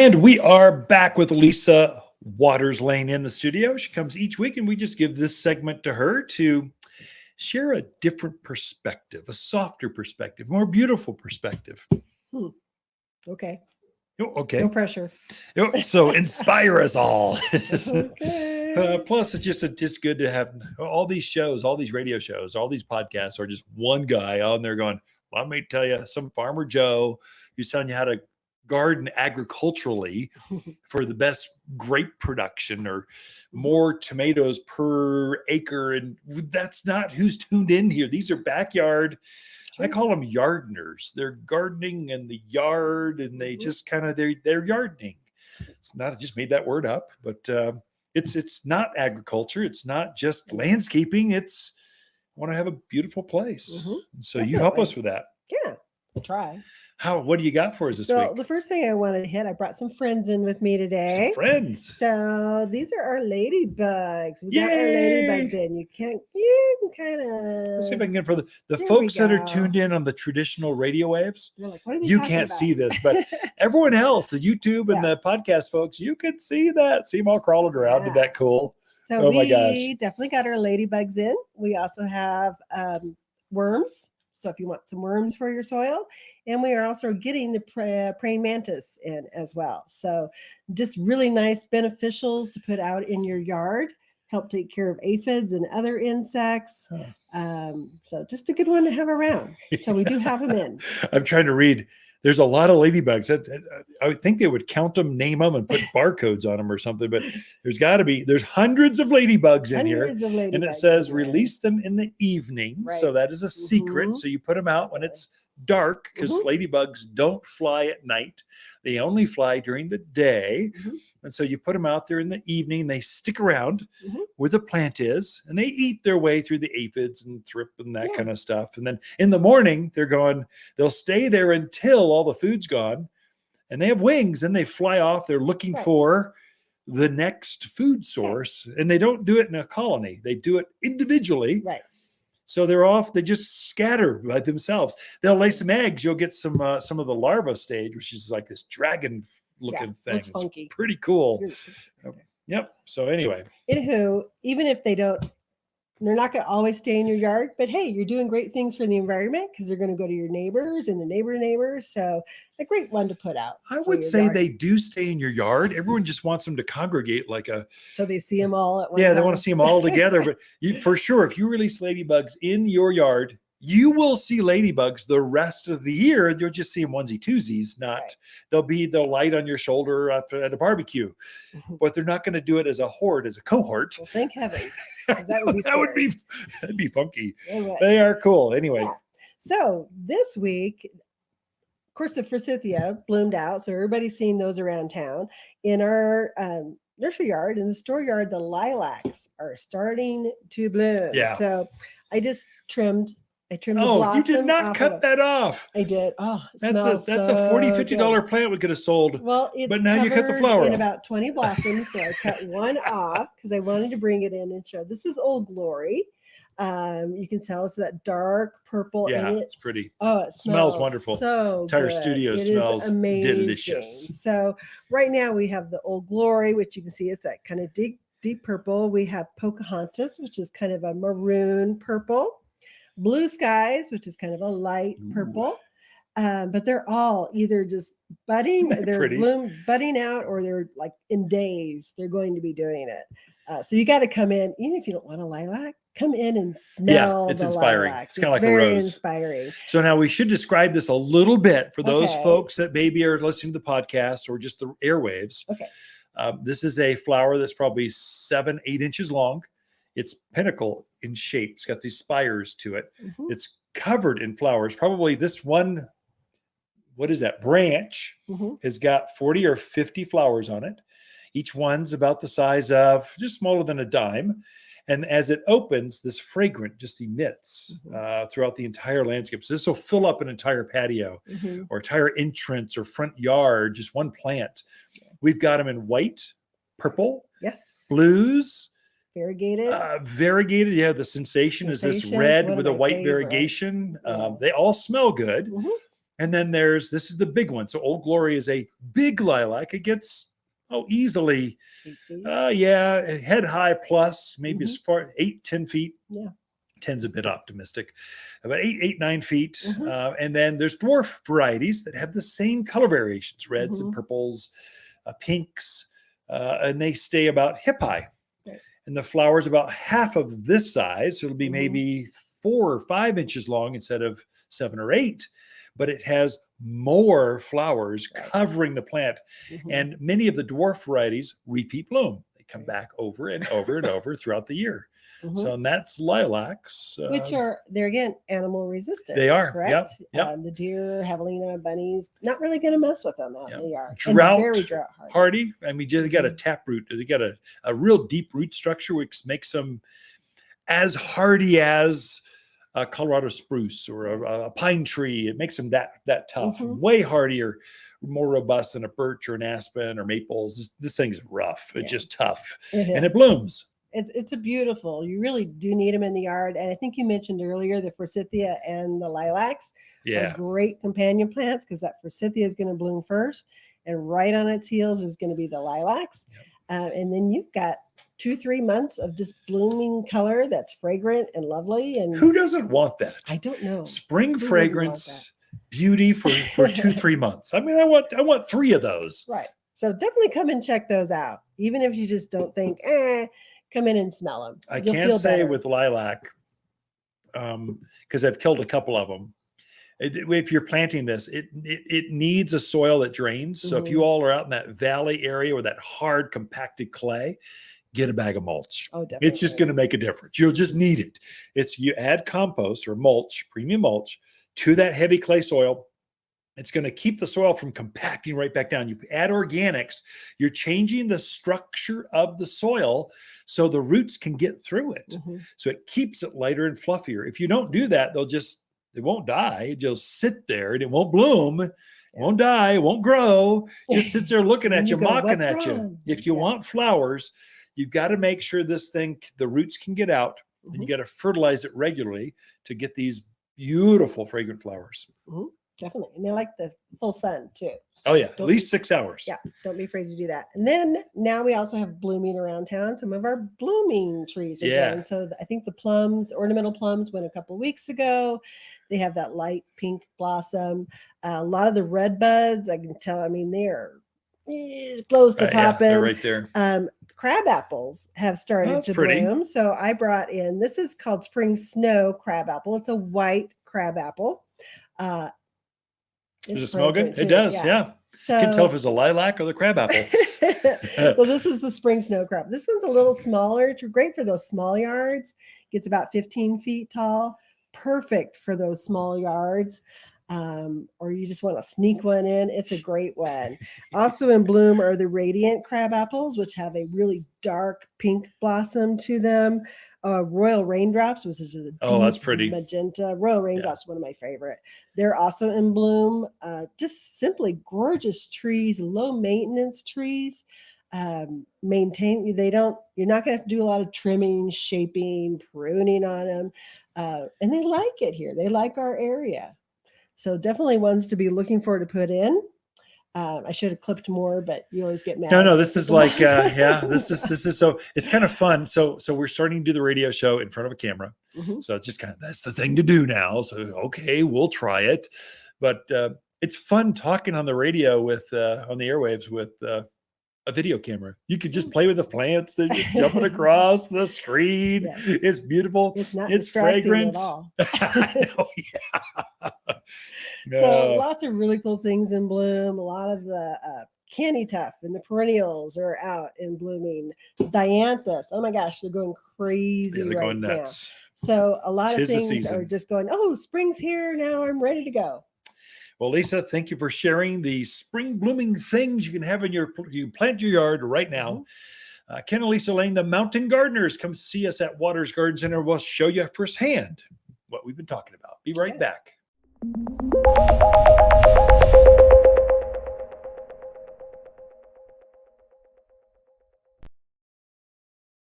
And we are back with Lisa Waters Lane in the studio. She comes each week, and we just give this segment to her to share a different perspective, a softer perspective, more beautiful perspective. Okay. Oh, okay. No pressure. So inspire us all. Okay. Plus, it's just good to have all these shows, all these radio shows, all these podcasts are just one guy on there going, let me tell you, some Farmer Joe who's telling you how to garden agriculturally for the best grape production or more tomatoes per acre. And that's not who's tuned in here. These are backyard. I call them yardners. They're gardening in the yard, and they just kind of they're gardening. It's not, I just made that word up, but it's not agriculture. It's not just landscaping. It's, I want to have a beautiful place. And so you help us with that. Yeah, we'll try. What do you got for us this week? The first thing I wanted to hit, I brought some friends in with me today. Some friends. So these are our ladybugs. We got our ladybugs in. You can kind of. Let's see if I can get for the folks that are tuned in on the traditional radio waves. You're like, what are they you talking can't about? see this, but everyone else, the YouTube and the podcast folks, you can see that. See them all crawling around. Isn't that cool? So we definitely got our ladybugs in. We also have worms. So if you want some worms for your soil, and we are also getting the praying mantis in as well. So just really nice beneficials to put out in your yard, help take care of aphids and other insects. So just a good one to have around. So we do have them in. I'm trying to read. There's a lot of ladybugs. I would think they would count them, name them, and put barcodes on them or something. But there's hundreds of ladybugs in here. And it says release them in the evening. Right. So that is a secret. So you put them out when it's dark, because ladybugs don't fly at night. They only fly during the day. And so you put them out there in the evening. They stick around where the plant is, and they eat their way through the aphids and thrip and that kind of stuff. And then in the morning, they'll stay there until all the food's gone, and they have wings, and they fly off. They're looking for the next food source, and they don't do it in a colony. They do it individually. Right. So they're off. They just scatter by themselves. They'll lay some eggs. You'll get some of the larva stage, which is like this dragon-looking thing. Looks funky. It's pretty cool. Yep. So anyway. Anywho, even if they're not going to always stay in your yard, but hey, you're doing great things for the environment because they're going to go to your neighbors and the neighbors. So a great one to put out. I would say they do stay in your yard. Everyone just wants them to congregate so they see them all at once. Yeah, they want to see them all together. But for sure, if you release ladybugs in your yard, you will see ladybugs the rest of the year. You'll just see them onesie twosies. They'll light on your shoulder at a barbecue, but they're not going to do it as a horde, as a cohort. Well, thank heavens. That'd be funky. They are cool. Anyway. Yeah. So this week, of course, the forsythia bloomed out. So everybody's seeing those around town. In our nursery yard, in the store yard, the lilacs are starting to bloom. Yeah. So I just trimmed the blossom. You did not cut that off. I did. Oh, that's a $40-$50 plant we could have sold. Well, but now you cut the flower in off. About 20 blossoms. So I cut one off because I wanted to bring it in and show. This is Old Glory. You can tell it's that dark purple. Yeah, in it. It's pretty. Oh, it smells wonderful. So entire good. studio it smells amazing. Delicious. So right now we have the Old Glory, which you can see is that kind of deep purple. We have Pocahontas, which is kind of a maroon purple. Blue Skies, which is kind of a light purple. But they're all either just budding, they're budding out, or they're like in days they're going to be doing it. So you got to come in, even if you don't want a lilac, come in and smell. It's inspiring. Lilacs. It's kind of like very a rose. Inspiring. So now we should describe this a little bit for those folks that maybe are listening to the podcast or just the airwaves. Okay. This is a flower that's probably 7-8 inches long. It's pinnacle in shape. It's got these spires to it. It's covered in flowers. Probably this one, branch has got 40 or 50 flowers on it. Each one's about the size of, just smaller than a dime. And as it opens, this fragrant just emits throughout the entire landscape. So this will fill up an entire patio or entire entrance or front yard, just one plant. We've got them in white, purple, blues, variegated. Yeah, the sensation is this red with a white variegation. They all smell good. And then this is the big one. So Old Glory is a big lilac. It gets easily, 8 feet. head high plus, maybe as far 8-10 feet. Yeah. 10's a bit optimistic, about 8-9 feet. Mhm. And then there's dwarf varieties that have the same color variations, reds and purples, pinks, and they stay about hip high. Right. And the flower's about half of this size. So it'll be maybe 4 or 5 inches long instead of 7 or 8, but it has more flowers covering the plant. And many of the dwarf varieties repeat bloom. They come back over and over and over throughout the year. So, and that's lilacs, which they're again animal resistant. They are, correct. Yep. The deer, javelina, bunnies, not really going to mess with them out in the yard. Drought, very drought hardy. I mean, they got a taproot. They got a real deep root structure, which makes them as hardy as a Colorado spruce or a pine tree. It makes them that tough, way hardier, more robust than a birch or an aspen or maples. This thing's rough. It's just tough, and it blooms. It's a beautiful. You really do need them in the yard. And I think you mentioned earlier the forsythia and the lilacs are great companion plants because that forsythia is going to bloom first, and right on its heels is going to be the lilacs. And then you've got 2-3 months of just blooming color that's fragrant and lovely. And who doesn't want that? I don't know. Spring fragrance, beauty for 2-3 months. I mean, I want 3 of those. Right. So definitely come and check those out, even if you just don't think, come in and smell them. I can't say with lilac, because I've killed a couple of them. If you're planting this, it needs a soil that drains. So if you all are out in that valley area with that hard compacted clay, get a bag of mulch. Oh, definitely. It's just going to make a difference. You'll just need it. You add compost or mulch, premium mulch, to that heavy clay soil. It's going to keep the soil from compacting right back down. You add organics, you're changing the structure of the soil so the roots can get through it. So it keeps it lighter and fluffier. If you don't do that, it won't die. It'll just sit there and it won't bloom. It won't die. It won't grow. Just sits there looking at you, mocking at you. If you want flowers, you've got to make sure the roots can get out, and you got to fertilize it regularly to get these beautiful fragrant flowers. Definitely. And they like the full sun too. So at least 6 hours. Yeah. Don't be afraid to do that. And then now we also have blooming around town, some of our blooming trees again. So I think the plums, ornamental plums, went a couple of weeks ago. They have that light pink blossom. A lot of the red buds, I can tell, I mean, they're close to popping. They're right there. Crab apples have started to bloom. So I brought in, this is called Spring Snow crab apple. It's a white crab apple. Does it smell good? It does, yeah. So, you can tell if it's a lilac or the crab apple. So this is the spring snow crab. This one's a little smaller. It's great for those small yards. Gets about 15 feet tall. Perfect for those small yards. Or you just want to sneak one in. It's a great one. Also in bloom are the radiant crab apples, which have a really dark pink blossom to them. Royal raindrops, which is a that's pretty magenta. Royal raindrops, one of my favorite. They're also in bloom. Just simply gorgeous trees, low maintenance trees. You're not going to have to do a lot of trimming, shaping, pruning on them. And they like it here. They like our area. So definitely ones to be looking for to put in. I should have clipped more, but you always get mad. No, this is like, this is so it's kind of fun. So we're starting to do the radio show in front of a camera. So it's just kind of, that's the thing to do now. So, okay, we'll try it. But it's fun talking on the radio on the airwaves with a video camera. You could just play with the plants. They're just jumping across the screen. Yeah. It's beautiful. It's fragrant. At all. I know, No. So lots of really cool things in bloom. A lot of the candy tuft and the perennials are out and blooming. Dianthus, oh my gosh, they're going crazy they're going nuts. Now. So a lot of things are just going, spring's here now, I'm ready to go. Well, Lisa, thank you for sharing the spring blooming things you can have you can plant your yard right now. Ken and Lisa Lane, the Mountain Gardeners, come see us at Waters Garden Center. We'll show you firsthand what we've been talking about. Be right back.